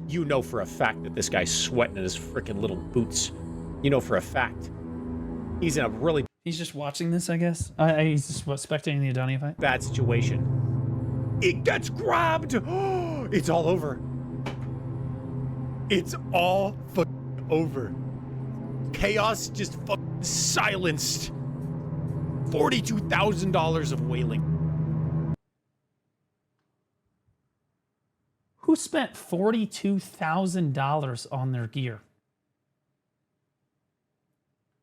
You know for a fact that this guy's sweating in his freaking little boots. You know for a fact. He's in a really... He's just watching this, I guess. He's just spectating the Adani fight. bad situation. It gets grabbed. It's all over. It's all over. Chaos just silenced. $42,000 of whaling. Who spent $42,000 on their gear?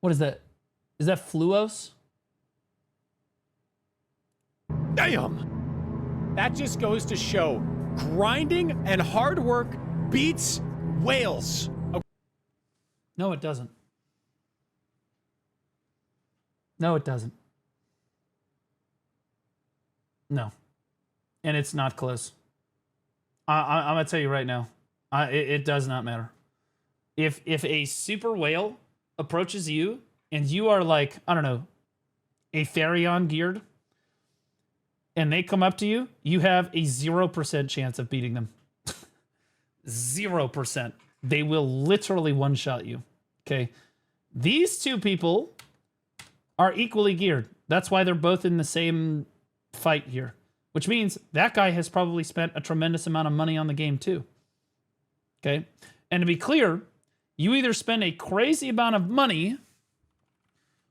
What is that? Is that Fluos? Damn. That just goes to show grinding and hard work beats whales. No, it doesn't. No, it doesn't. No. And it's not close. I'm going to tell you right now. It does not matter. If a super whale approaches you and you are like, I don't know, a Therion geared, and they come up to you, you have a 0% chance of beating them. 0%. They will literally one-shot you. Okay? These two people are equally geared. That's why they're both in the same fight here. Which means that guy has probably spent a tremendous amount of money on the game too. Okay? And to be clear, you either spend a crazy amount of money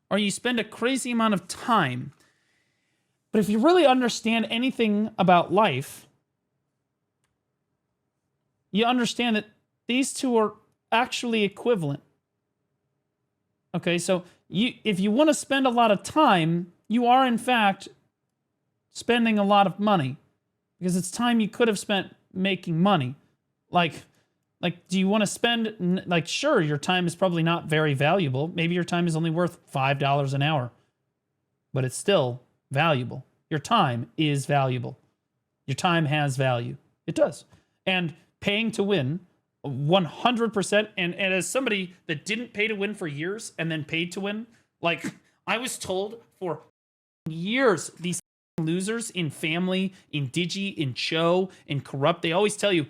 or you spend a crazy amount of time. But if you really understand anything about life, you understand that these two are actually equivalent. Okay, so if you want to spend a lot of time, you are in fact spending a lot of money because it's time you could have spent making money. Like, do you want to spend, like, sure, your time is probably not very valuable. Maybe your time is only worth $5 an hour, but it's still valuable. Your time is valuable. Your time has value. It does. And paying to win 100%. And as somebody that didn't pay to win for years and then paid to win, like, I was told for years, these losers in family, in Digi, in Cho, in Corrupt, they always sell you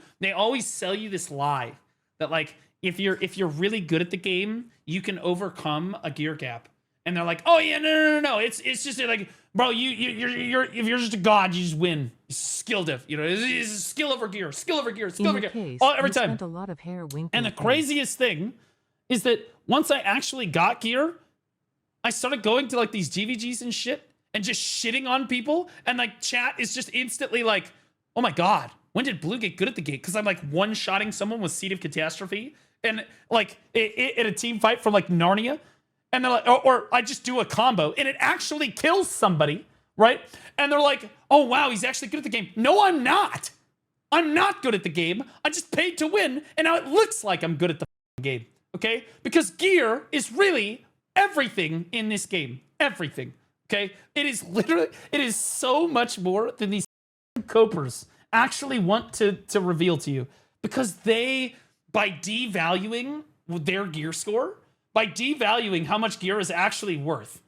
this lie that, like, if you're really good at the game, you can overcome a gear gap. And they're like, oh yeah, no. It's just like, bro, you're if you're just a god, you just win. It's skill diff, you know. It's skill over gear, skill over gear, skill over gear. Every time. Spent a lot of hair winking. And the craziest thing is that once I actually got gear, I started going to like these GVGs and shit and just shitting on people, and like chat is just instantly like, oh my god, when did Blue get good at the game? Because I'm like one-shotting someone with Seed of Catastrophe, and like in a team fight from like Narnia. And they're like, or I just do a combo and it actually kills somebody, right? And they're like, oh wow, he's actually good at the game. No, I'm not. I'm not good at the game. I just paid to win, and now it looks like I'm good at the game, okay? Because gear is really everything in this game. Everything, okay? It is so much more than these copers actually want to reveal to you. Because they, by devaluing their gear score, by devaluing how much gear is actually worth,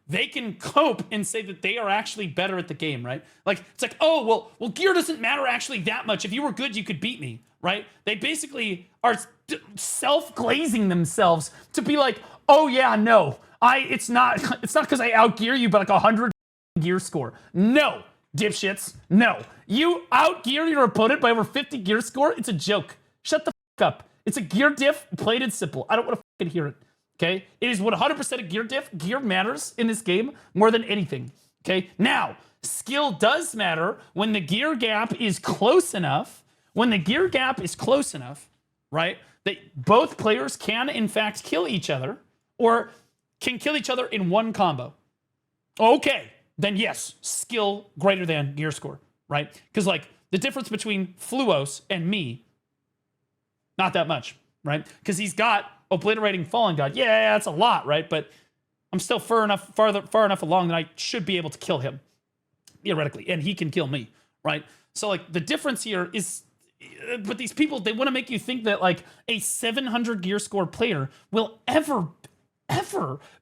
they can cope and say that they are actually better at the game, right? Like, it's like, oh, well, gear doesn't matter actually that much. If you were good, you could beat me, right? They basically are self-glazing themselves to be like, oh yeah, no, it's not because I outgear you, but like 100 gear score. No, dipshits, no. You outgear your opponent by over 50 gear score? It's a joke. Shut the fuck up. It's a gear diff, plain and simple. I don't want to fucking hear it, okay? It is 100% a gear diff. Gear matters in this game more than anything, okay? Now, skill does matter when the gear gap is close enough. When the gear gap is close enough, right, that both players can, in fact, kill each other or can kill each other in one combo. Okay, then yes, skill greater than gear score, right? Because, like, the difference between Fluos and me, not that much, right? Because he's got Obliterating Fallen God. Yeah, that's a lot, right? But I'm still far enough along that I should be able to kill him, theoretically, and he can kill me, right? So, like, the difference here is, but these people, they want to make you think that, like, a 700 gear score player will ever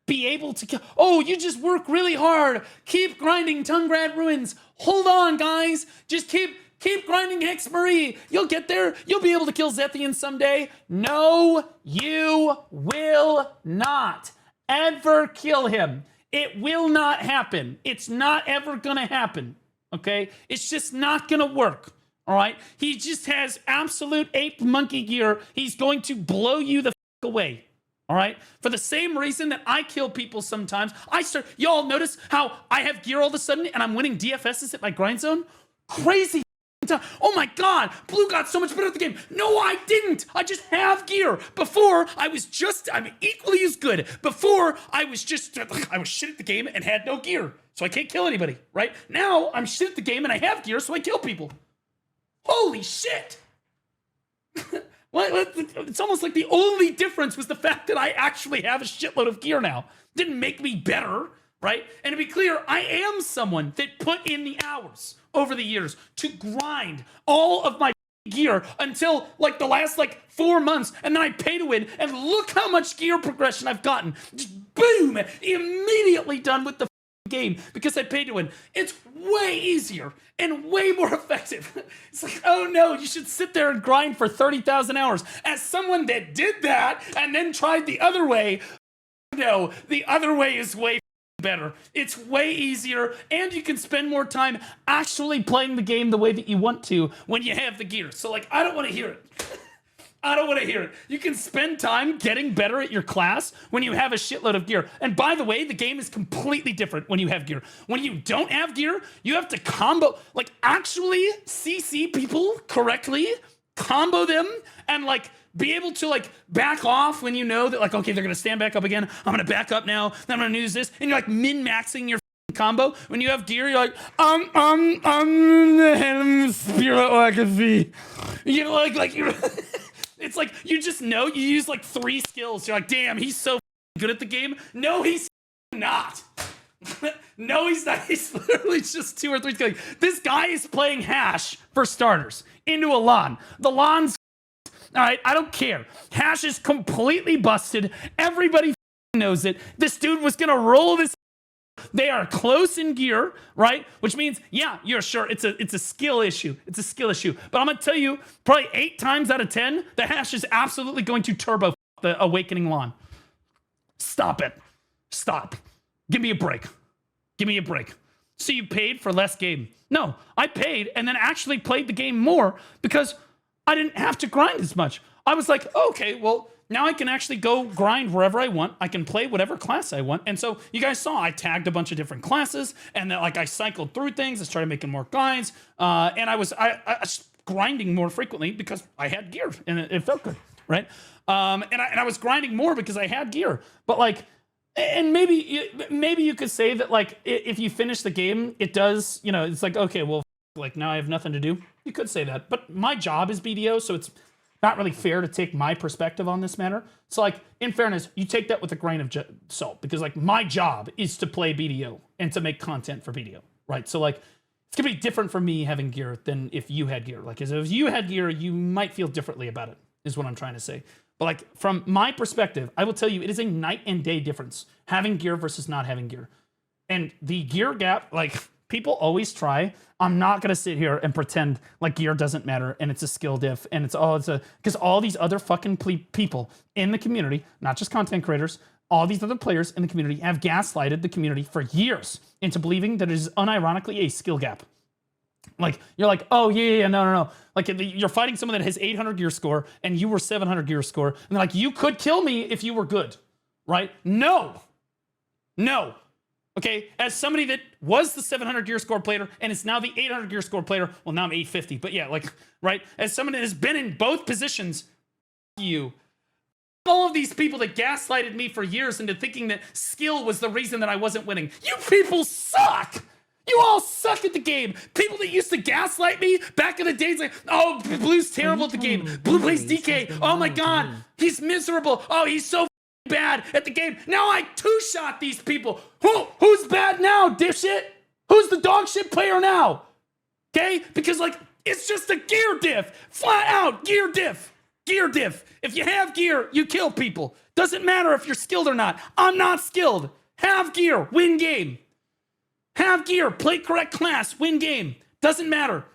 be able to kill. Oh, you just work really hard. Keep grinding Tungrad Ruins. Hold on, guys. Just keep Keep grinding Hex Marie. You'll get there. You'll be able to kill Zethian someday. No, you will not ever kill him. It will not happen. It's not ever going to happen. Okay? It's just not going to work. All right? He just has absolute ape monkey gear. He's going to blow you the fuck away. All right? For the same reason that I kill people sometimes. Y'all notice how I have gear all of a sudden and I'm winning DFSs at my grind zone? Crazy. Oh my God, Blue got so much better at the game. No, I didn't. I just have gear. Before, I'm equally as good. Before, I was shit at the game and had no gear. So I can't kill anybody, right? Now, I'm shit at the game and I have gear, so I kill people. Holy shit. It's almost like the only difference was the fact that I actually have a shitload of gear now. Didn't make me better, right? And to be clear, I am someone that put in the hours over the years to grind all of my gear until like the last 4 months, and then I pay to win, and look how much gear progression I've gotten. Just boom, immediately done with the game because I paid to win. It's way easier and way more effective. It's like, oh no, you should sit there and grind for 30,000 hours. As someone that did that and then tried the other way, no, the other way is way better. It's way easier, and you can spend more time actually playing the game the way that you want to when you have the gear. So I don't want to hear it. I don't want to hear it. You can spend time getting better at your class when you have a shitload of gear. And by the way, the game is completely different when you have gear. When you don't have gear, you have to combo, actually CC people correctly, combo them, and be able to back off when you know that okay, they're gonna stand back up again. I'm gonna back up now. Then I'm gonna use this, and you're min-maxing your combo. When you have gear, you're spirit legacy. You know, you're. It's you just know you use 3 skills. You're damn, he's so good at the game. No, he's not. No, he's not. He's literally just 2 or 3 skills. This guy is playing Hash for starters into a LAN. The LAN's all right, I don't care. Hash is completely busted. Everybody knows it. This dude was going to roll this. They are close in gear, right? Which means, yeah, you're sure it's a skill issue. It's a skill issue. But I'm going to tell you, probably 8 times out of 10, the Hash is absolutely going to turbo the Awakening LAN. Stop it. Stop. Give me a break. Give me a break. So you paid for less game. No, I paid and then actually played the game more because I didn't have to grind as much. I was like, okay, well, now I can actually go grind wherever I want. I can play whatever class I want. And so you guys saw I tagged a bunch of different classes, and then I cycled through things. I started making more guides, and I was grinding more frequently because I had gear and it felt good, right? And I was grinding more because I had gear. But and maybe you could say that if you finish the game, it does. It's okay, well, now I have nothing to do. You could say that, but my job is BDO, so it's not really fair to take my perspective on this matter. So in fairness, you take that with a grain of salt, because my job is to play BDO and to make content for BDO, right? So it's gonna be different for me having gear than if you had gear. As if you had gear, you might feel differently about it, is what I'm trying to say. But from my perspective, I will tell you, it is a night and day difference having gear versus not having gear. And the gear gap, people always try. I'm not gonna sit here and pretend gear doesn't matter and it's a skill diff and because all these other fucking people in the community, not just content creators, all these other players in the community have gaslighted the community for years into believing that it is unironically a skill gap. You're oh yeah, no. You're fighting someone that has 800 gear score and you were 700 gear score, and they're you could kill me if you were good, right? No. Okay, as somebody that was the 700 gear score player and is now the 800 gear score player, well, now I'm 850, but yeah, right? As someone that has been in both positions, you. All of these people that gaslighted me for years into thinking that skill was the reason that I wasn't winning. You people suck! You all suck at the game. People that used to gaslight me back in the days, oh, Blue's terrible at the game. Blue plays DK. Oh my God, he's miserable. Oh, he's so bad at the game. Now I two-shot these people. Who's bad now, dipshit? Who's the dog shit player now? Okay? Because it's just a gear diff. Flat out gear diff. Gear diff. If you have gear, you kill people. Doesn't matter if you're skilled or not. I'm not skilled. Have gear, win game. Have gear, play correct class, win game. Doesn't matter.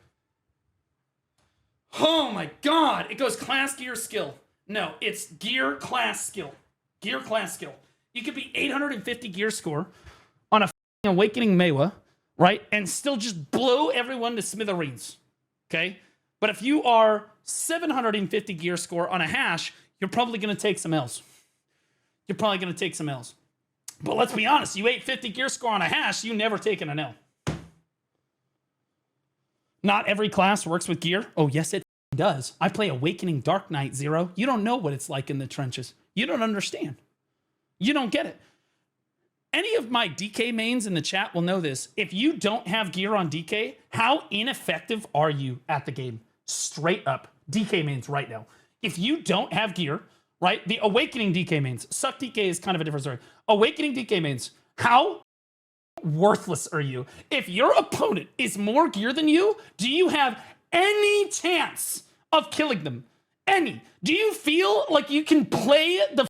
Oh my God. It goes class, gear, skill. No, it's gear, class, skill. Gear, class, skill. You could be 850 gear score on a Awakening Mewa, right? And still just blow everyone to smithereens. Okay? But if you are 750 gear score on a hash, you're probably going to take some L's. You're probably going to take some L's. But let's be honest, you 850 gear score on a hash, you never taken an L. Not every class works with gear. Oh, yes, it does. I play Awakening Dark Knight Zero. You don't know what it's like in the trenches. You don't understand. You don't get it. Any of my DK mains in the chat will know this. If you don't have gear on DK, how ineffective are you at the game? Straight up. DK mains right now. If you don't have gear, right? The Awakening DK mains. Suck DK is kind of a different story. Awakening DK mains. How worthless are you? If your opponent is more gear than you, do you have any chance of killing them? Any? Do you feel like you can play the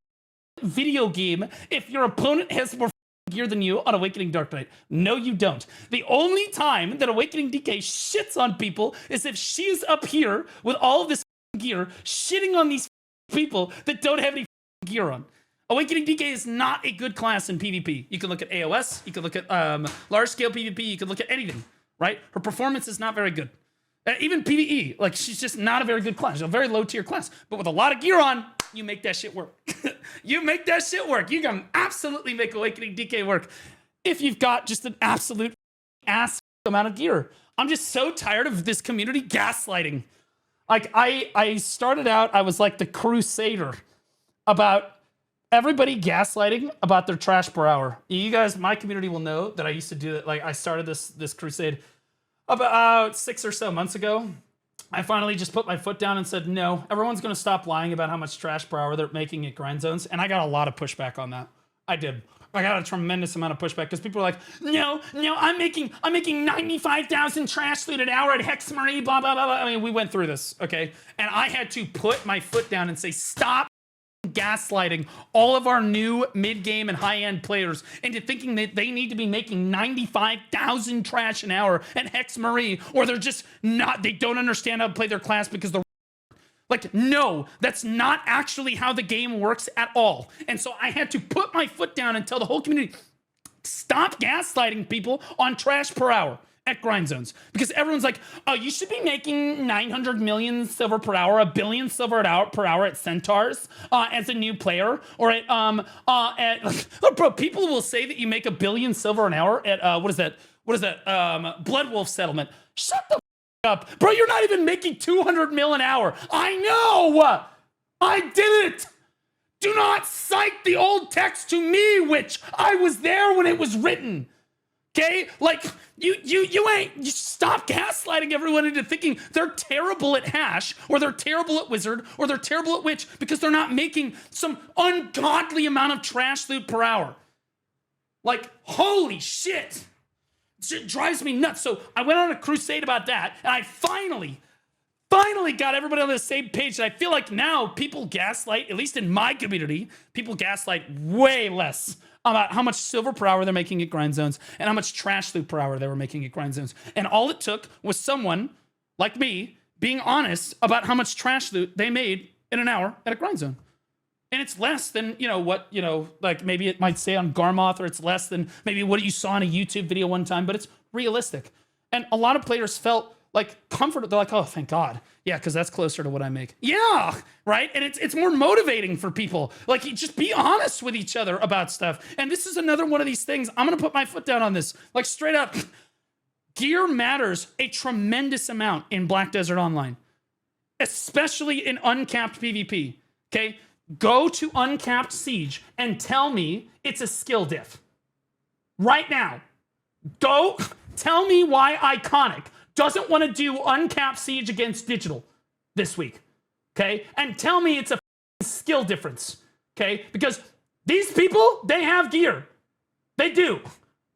video game if your opponent has more gear than you on Awakening Dark Knight? No, you don't. The only time that Awakening DK shits on people is if she's up here with all of this gear shitting on these people that don't have any gear on. Awakening DK is not a good class in PvP. You can look at AOS, you can look at large-scale PvP, you can look at anything, right? Her performance is not very good. Even PvE, like, she's just not a very good class. She's a very low-tier class. But with a lot of gear on, you make that shit work. You make that shit work. You can absolutely make Awakening DK work if you've got just an absolute ass amount of gear. I'm just so tired of this community gaslighting. Like, I started out, I was like the crusader about everybody gaslighting about their trash per hour. You guys, my community will know that I used to do it. Like, I started this crusade about 6 or so months ago. I finally just put my foot down and said, no, everyone's going to stop lying about how much trash per hour they're making at grind zones. And I got a lot of pushback on that. I did. I got a tremendous amount of pushback because people are like, no, I'm making 95,000 trash loot an hour at Hex Marie, blah, blah, blah, blah. I mean, we went through this, okay? And I had to put my foot down and say, stop gaslighting all of our new mid-game and high-end players into thinking that they need to be making 95,000 trash an hour at Hex Marie, or they're just not, they don't understand how to play their class because they're like, no, that's not actually how the game works at all. And so I had to put my foot down and tell the whole community, stop gaslighting people on trash per hour at grind zones, because everyone's like, oh, you should be making 900 million silver per hour, 1 billion silver per hour at Centaurs as a new player, or at bro, people will say that you make 1 billion silver an hour at what is that Blood Wolf settlement. Shut the up, bro. You're not even making 200 mil an hour. I know, I did it. Do not cite the old text to me, which I was there when it was written. Okay, like you stop gaslighting everyone into thinking they're terrible at hash, or they're terrible at wizard, or they're terrible at witch because they're not making some ungodly amount of trash loot per hour. Like, holy shit, it drives me nuts. So I went on a crusade about that, and I finally got everybody on the same page. And I feel like now people gaslight, at least in my community, people gaslight way less about how much silver per hour they're making at grind zones and how much trash loot per hour they were making at grind zones. And all it took was someone like me being honest about how much trash loot they made in an hour at a grind zone. And it's less than, like maybe it might say on Garmoth, or it's less than maybe what you saw in a YouTube video one time, but it's realistic. And a lot of players felt like comforted. They're like, oh, thank God. Yeah, because that's closer to what I make. Yeah, right? And it's more motivating for people. Like, just be honest with each other about stuff. And this is another one of these things. I'm going to put my foot down on this. Like, straight up, gear matters a tremendous amount in Black Desert Online, especially in uncapped PvP, okay? Go to uncapped Siege and tell me it's a skill diff. Right now. Go tell me why Iconic doesn't want to do uncapped Siege against Digital this week, okay? And tell me it's a skill difference, okay? Because these people, they have gear. They do,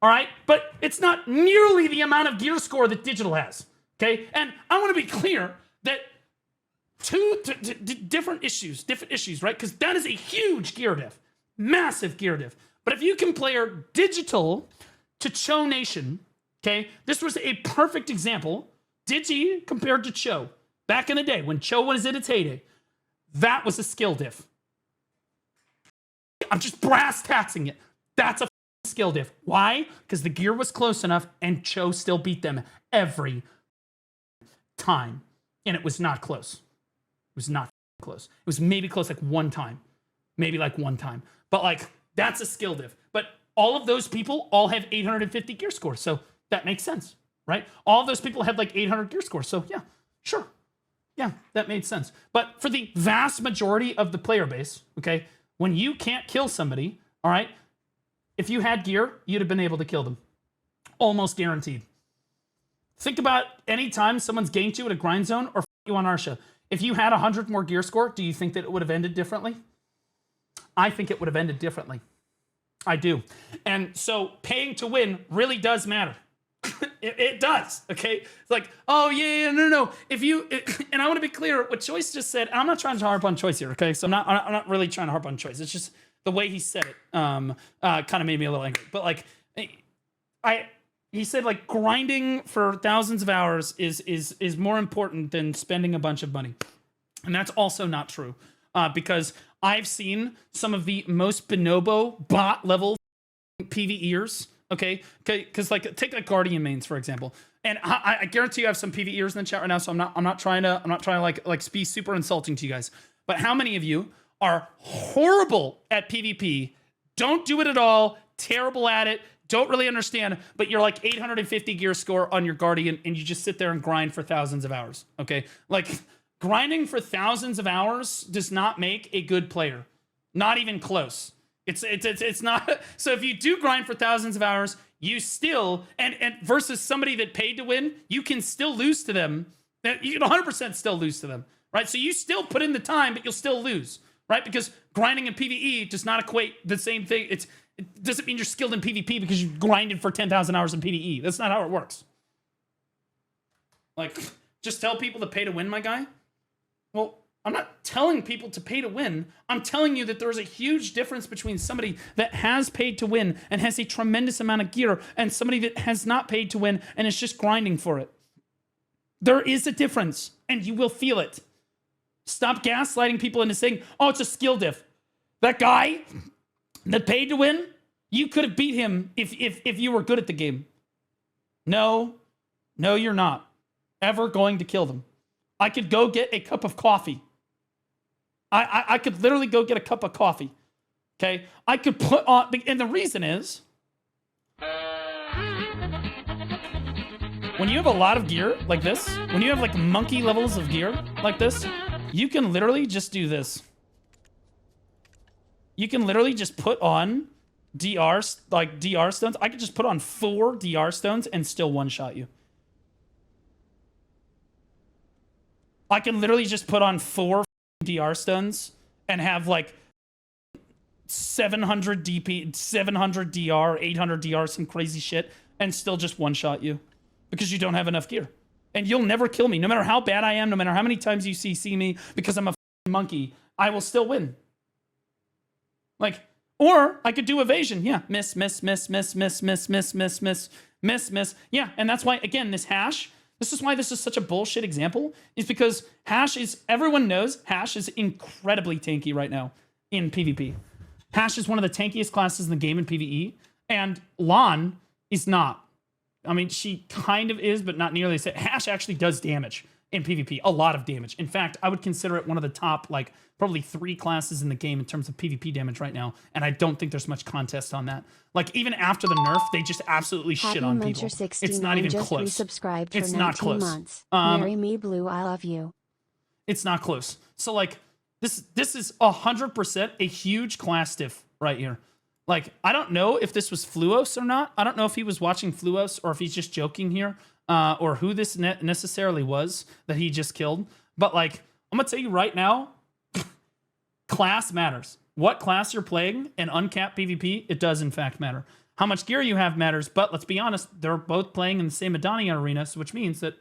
all right? But it's not nearly the amount of gear score that Digital has, okay? And I want to be clear that different issues, right? Because that is a huge gear diff, massive gear diff. But if you compare Digital to Cho Nation, okay, this was a perfect example. Digi compared to Cho. back in the day when Cho was in its heyday, that was a skill diff. I'm just brass taxing it. That's a skill diff. Why? Because the gear was close enough and Cho still beat them every time. And it was not close. It was not close. It was maybe close like one time. Maybe like one time. But like, that's a skill diff. But all of those people all have 850 gear scores. So that makes sense, right? All of those people had like 800 gear scores. So yeah, sure. Yeah, that made sense. But for the vast majority of the player base, okay, when you can't kill somebody, all right, if you had gear, you'd have been able to kill them. Almost guaranteed. Think about any time someone's ganked you at a grind zone or you on Arsha. If you had 100 more gear score, do you think that it would have ended differently? I think it would have ended differently. I do. And so paying to win really does matter. It does, okay? It's like, oh, yeah, no. And I want to be clear, what Choice just said, I'm not trying to harp on Choice here, okay? So I'm not really trying to harp on Choice. It's just the way he said it kind of made me a little angry. But like, he said like grinding for thousands of hours is more important than spending a bunch of money. And that's also not true because I've seen some of the most bonobo bot level PvEers. Okay, because like take like Guardian mains for example, and I guarantee you have some PvEers in the chat right now. So I'm not trying to like be super insulting to you guys. But how many of you are horrible at PvP? Don't do it at all. Terrible at it. Don't really understand. But you're like 850 gear score on your Guardian, and you just sit there and grind for thousands of hours. Okay, like grinding for thousands of hours does not make a good player. Not even close. It's not. So if you do grind for thousands of hours, you still and versus somebody that paid to win, you can still lose to them. You can 100% still lose to them, right? So you still put in the time, but you'll still lose, right? Because grinding in PvE does not equate the same thing. It doesn't mean you're skilled in PvP because you grinded for 10,000 hours in PvE. That's not how it works. Like, just tell people to pay to win, my guy. Well, I'm not telling people to pay to win. I'm telling you that there's a huge difference between somebody that has paid to win and has a tremendous amount of gear and somebody that has not paid to win and is just grinding for it. There is a difference, and you will feel it. Stop gaslighting people into saying, oh, it's a skill diff. That guy that paid to win, you could have beat him if you were good at the game. No, you're not ever going to kill them. I could go get a cup of coffee. I could literally go get a cup of coffee. Okay? I could put on, and the reason is, when you have a lot of gear like this, when you have like monkey levels of gear like this, you can literally just do this. You can literally just put on DR stones. I could just put on 4 DR stones and still one-shot you. I can literally just put on 4 DR stones and have like 700 DP, 700 DR, 800 DR, some crazy shit, and still just one-shot you because you don't have enough gear. And you'll never kill me. No matter how bad I am, no matter how many times you see me, because I'm a monkey, I will still win. Like, or I could do evasion. Yeah, miss. Yeah, and that's why, again, this hash, this is why this is such a bullshit example, is because hash is, everyone knows hash is incredibly tanky right now in PvP. Hash is one of the tankiest classes in the game in PvE, and Lan is not. I mean, she kind of is, but not nearly as. Hash actually does damage in PvP, a lot of damage. In fact, I would consider it one of the top, like, probably 3 classes in the game in terms of PvP damage right now, and I don't think there's much contest on that. Like, even after the nerf, they just absolutely shit on people. It's not even close. It's not close. Months. Marry me, Blue, I love you. It's not close. So, like, this is 100% a huge class diff right here. Like, I don't know if this was Fluos or not. I don't know if he was watching Fluos or if he's just joking here, or who this necessarily was that he just killed. But, like, I'm going to tell you right now, class matters. What class you're playing in uncapped PvP, it does in fact matter. How much gear you have matters, but let's be honest, they're both playing in the same Adania arena, which means that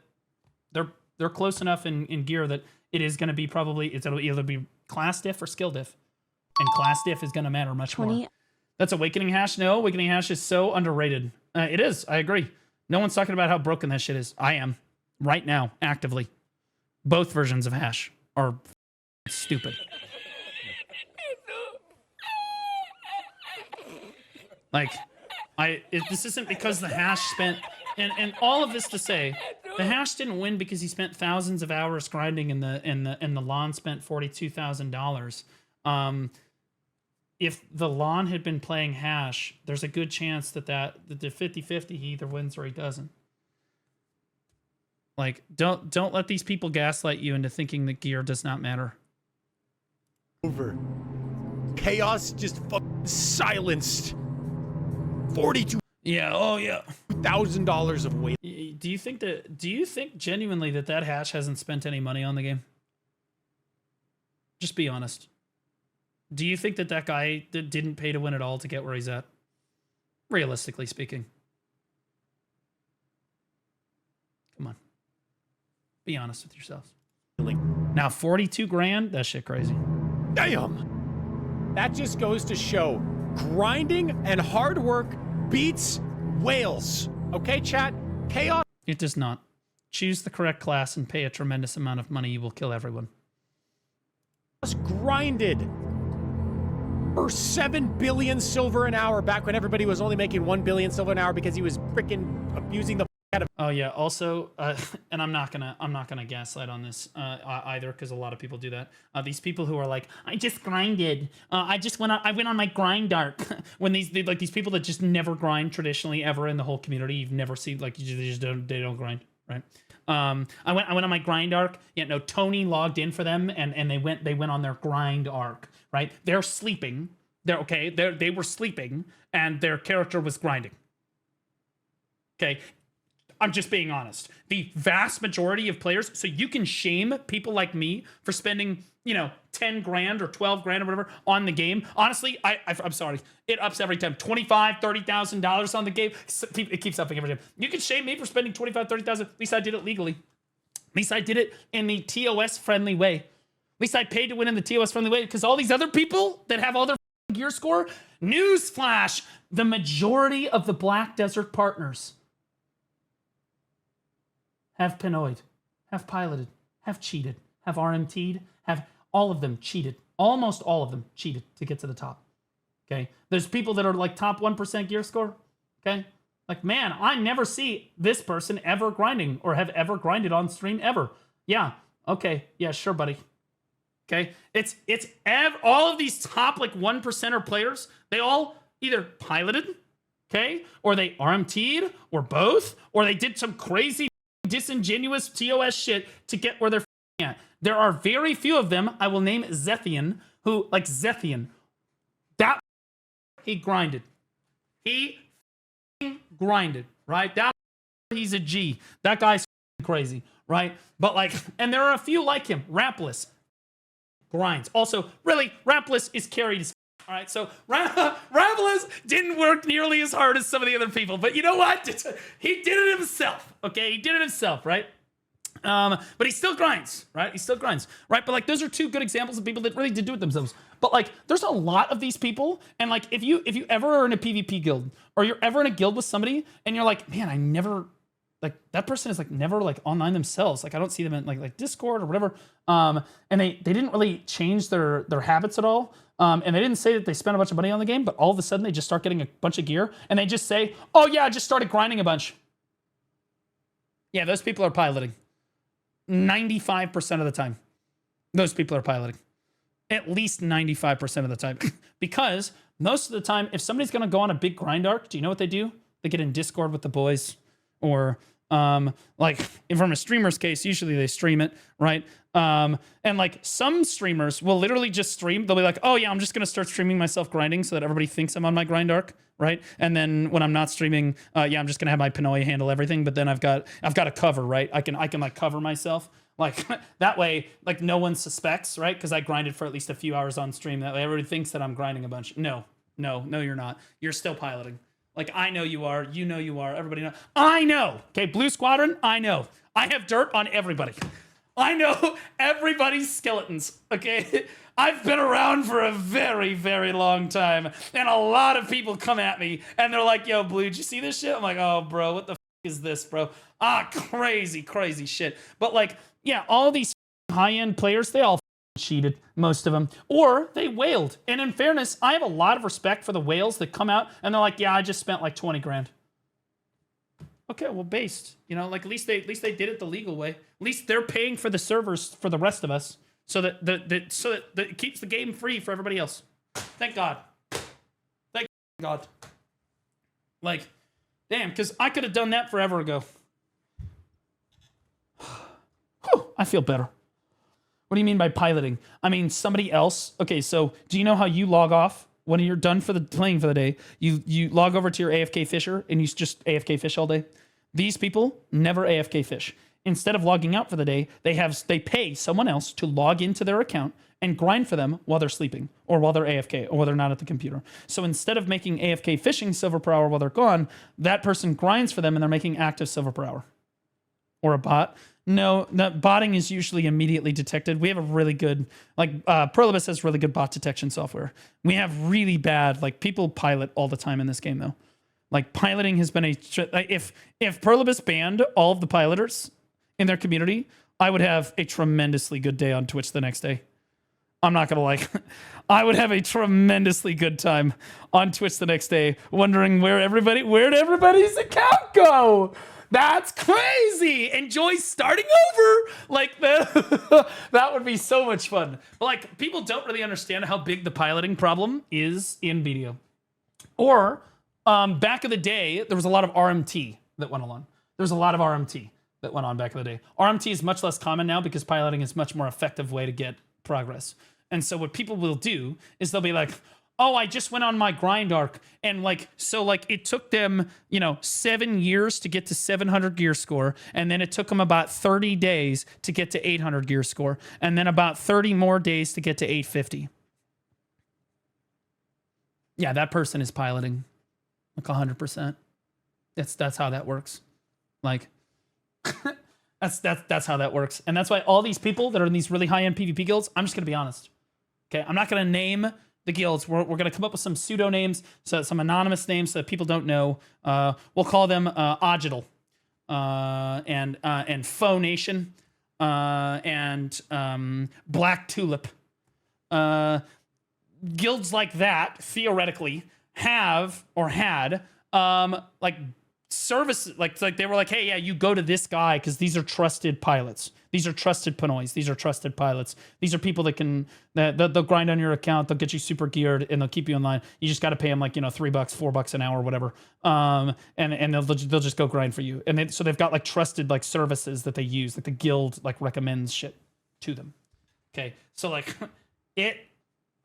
they're close enough in gear that it is going to be probably, it'll either be class diff or skill diff. And class diff is going to matter much more. That's Awakening Hash? No, Awakening Hash is so underrated. It is, I agree. No one's talking about how broken that shit is. I am. Right now, actively. Both versions of hash are stupid. Like, this isn't because the hash spent, and all of this to say, the hash didn't win because he spent thousands of hours grinding, and the Lon spent $42,000. If the Lon had been playing hash, there's a good chance that the 50-50 he either wins or he doesn't. Like, don't let these people gaslight you into thinking that gear does not matter. Over. Chaos just fucking silenced. 42. Yeah. Oh yeah. $1,000 of weight. Do you think genuinely that hash hasn't spent any money on the game? Just be honest. Do you think that guy that didn't pay to win at all to get where he's at? Realistically speaking. Come on. Be honest with yourselves. Now 42 grand, that shit crazy. Damn. That just goes to show grinding and hard work beats whales. Okay, chat? Chaos. It does not. Choose the correct class and pay a tremendous amount of money. You will kill everyone. Grinded for 7 billion silver an hour back when everybody was only making 1 billion silver an hour because he was freaking abusing the out of. Oh yeah. Also, and I'm not gonna gaslight on this either, because a lot of people do that. These people who are like, I just grinded. I went on my grind arc. When these people that just never grind traditionally ever in the whole community, you've never seen, like, they don't grind, right? I went on my grind arc. Yeah, no, Tony logged in for them, and they went on their grind arc, right? They're sleeping. They were sleeping, and their character was grinding. Okay. I'm just being honest. The vast majority of players, so you can shame people like me for spending, 10 grand or 12 grand or whatever on the game. Honestly, I'm sorry. It ups every time. $25,000, $30,000 on the game. It keeps upping every time. You can shame me for spending $25,000, $30,000. At least I did it legally. At least I did it in the TOS friendly way. At least I paid to win in the TOS friendly way, because all these other people that have all their gear score, newsflash, the majority of the Black Desert partners have pinoyed, have piloted, have cheated, have RMT'd, have all of them cheated. Almost all of them cheated to get to the top. Okay? There's people that are like top 1% gear score. Okay? Like, man, I never see this person ever grinding or have ever grinded on stream ever. Yeah. Okay. Yeah, sure, buddy. Okay? It's all of these top like 1%er players, they all either piloted, okay, or they RMT'd, or both, or they did some crazy disingenuous TOS shit to get where they're at. There are very few of them. I will name Zethian, who, like Zethian, that he grinded. He grinded, right? That he's a G. That guy's crazy, right? But like, and there are a few like him. Rampless grinds. Also, really, Rampless is carried as. All right, so Rampless didn't work nearly as hard as some of the other people, but you know what? He did it himself, okay? He did it himself, right? But he still grinds, right? He still grinds, right? But like, those are two good examples of people that really did do it themselves. But like, there's a lot of these people, and like, if you ever are in a PvP guild, or you're ever in a guild with somebody, and you're like, man, I never, like, that person is like never like online themselves. Like, I don't see them in like Discord or whatever. And they didn't really change their habits at all. And they didn't say that they spent a bunch of money on the game, but all of a sudden they just start getting a bunch of gear, and they just say, oh yeah, I just started grinding a bunch. Yeah, those people are piloting. 95% of the time, those people are piloting. At least 95% of the time. Because most of the time, if somebody's going to go on a big grind arc, do you know what they do? They get in Discord with the boys, or like, from a streamer's case, usually they stream it, right? And like, some streamers will literally just stream. They'll be like, oh yeah, I'm just going to start streaming myself grinding so that everybody thinks I'm on my grind arc, right? And then when I'm not streaming, yeah, I'm just going to have my Pinoy handle everything, but then I've got a cover, right? I can like cover myself. Like, that way, like, no one suspects, right? Because I grinded for at least a few hours on stream. That way everybody thinks that I'm grinding a bunch. No, you're not. You're still piloting. Like, I know you are. You know you are. Everybody knows. I know. Okay, Blue Squadron, I know. I have dirt on everybody. I know everybody's skeletons, okay? I've been around for a very, very long time, and a lot of people come at me, and they're like, yo, Blue, did you see this shit? I'm like, oh, bro, what the f*** is this, bro? Crazy, crazy shit. But, like, yeah, all these high-end players, they all cheated, most of them, or they whaled. And in fairness, I have a lot of respect for the whales that come out and they're like, yeah, I just spent like 20 grand. Okay, well, based, you know, like at least they did it the legal way. At least they're paying for the servers for the rest of us, so that it keeps the game free for everybody else. Thank God. Thank God. Like, damn, because I could have done that forever ago. Whew, I feel better. What do you mean by piloting? I mean somebody else. Okay, so do you know how you log off when you're done for the playing for the day? You log over to your AFK Fisher and you just AFK fish all day. These people never AFK fish. Instead of logging out for the day, they pay someone else to log into their account and grind for them while they're sleeping or while they're AFK or while they're not at the computer. So instead of making AFK fishing silver per hour while they're gone, that person grinds for them and they're making active silver per hour. Or a bot. No, that botting is usually immediately detected. We have a really good, like, Prolibus has really good bot detection software. We have really bad, like, people pilot all the time in this game, though. Like, piloting has been if Prolibus banned all of the piloters in their community, I would have a tremendously good day on Twitch the next day. I'm not gonna lie. I would have a tremendously good time on Twitch the next day, wondering where'd everybody's account go? That's crazy. Enjoy starting over. Like that would be so much fun. But like people don't really understand how big the piloting problem is in video. Or back in the day, there was a lot of RMT that went along. There was a lot of RMT that went on back in the day. RMT is much less common now because piloting is a much more effective way to get progress. And so what people will do is they'll be like, oh, I just went on my grind arc. And like, so like it took them, 7 years to get to 700 gear score. And then it took them about 30 days to get to 800 gear score. And then about 30 more days to get to 850. Yeah, that person is piloting like 100%. That's how that works. Like, that's how that works. And that's why all these people that are in these really high-end PvP guilds, I'm just going to be honest. Okay, I'm not going to name the guilds. We're going to come up with some pseudo names, so some anonymous names so that people don't know. We'll call them Ogital and Faux Nation and Black Tulip. Guilds like that theoretically have or had like service, like they were like, hey, yeah, you go to this guy because these are trusted pilots. These are trusted Panois. These are trusted pilots. These are people that they'll grind on your account. They'll get you super geared and they'll keep you in line. You just got to pay them like, $3, $4 an hour, whatever. And they'll just go grind for you. And so they've got like trusted like services that they use, like the guild like recommends shit to them. Okay. So like it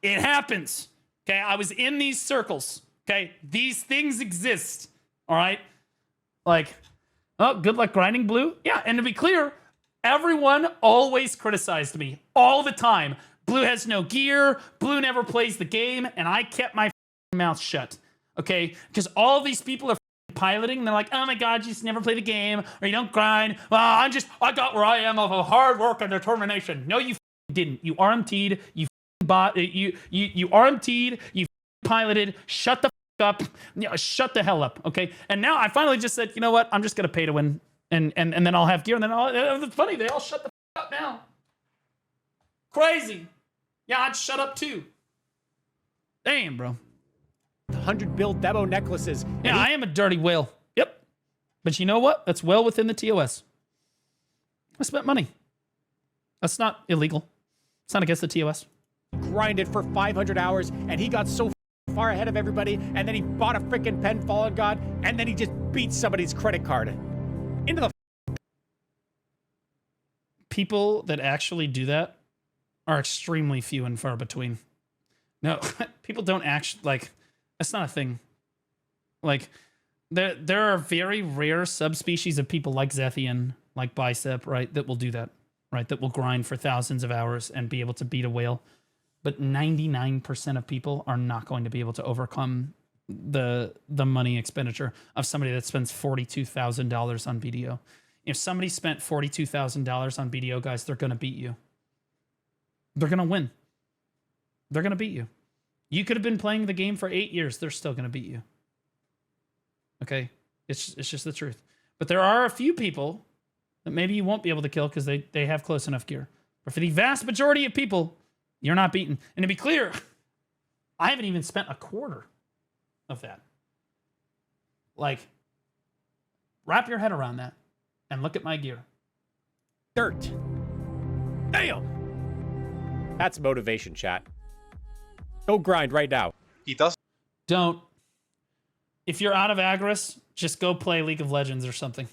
happens. Okay. I was in these circles. Okay. These things exist. All right. Like, oh, good luck grinding, Blue. Yeah. And to be clear, everyone always criticized me all the time. Blue has no gear. Blue never plays the game. And I kept my mouth shut. Okay. Because all these people are piloting. And they're like, oh my God, you just never play the game or you don't grind. Well, I got where I am of hard work and determination. No, you didn't. You RMT'd. You bought. You RMT'd. You piloted. Shut the up. Shut the hell up. Okay. And now I finally just said, you know what? I'm just going to pay to win. And then I'll have gear. And then it's funny. They all shut the up now. Crazy. Yeah, I'd shut up too. Damn, bro. 100 build demo necklaces. Yeah, I am a dirty whale. Yep. But you know what? That's well within the TOS. I spent money. That's not illegal. It's not against the TOS. Grinded for 500 hours and he got so far ahead of everybody, and then he bought a freaking pen, Fallen God, and then he just beat somebody's credit card into the people that actually do that are extremely few and far between. No, people don't actually, like, that's not a thing. Like, there are very rare subspecies of people like Zethian, like Bicep, right, that will do that, right, that will grind for thousands of hours and be able to beat a whale. But 99% of people are not going to be able to overcome the money expenditure of somebody that spends $42,000 on BDO. If somebody spent $42,000 on BDO, guys, they're going to beat you. They're going to win. They're going to beat you. You could have been playing the game for 8 years. They're still going to beat you. Okay? It's just the truth. But there are a few people that maybe you won't be able to kill because they have close enough gear. But for the vast majority of people, you're not beaten. And to be clear, I haven't even spent a quarter of that. Like, wrap your head around that and look at my gear. Dirt. Damn. That's motivation, chat. Go grind right now. He does. Don't. If you're out of Agris, just go play League of Legends or something.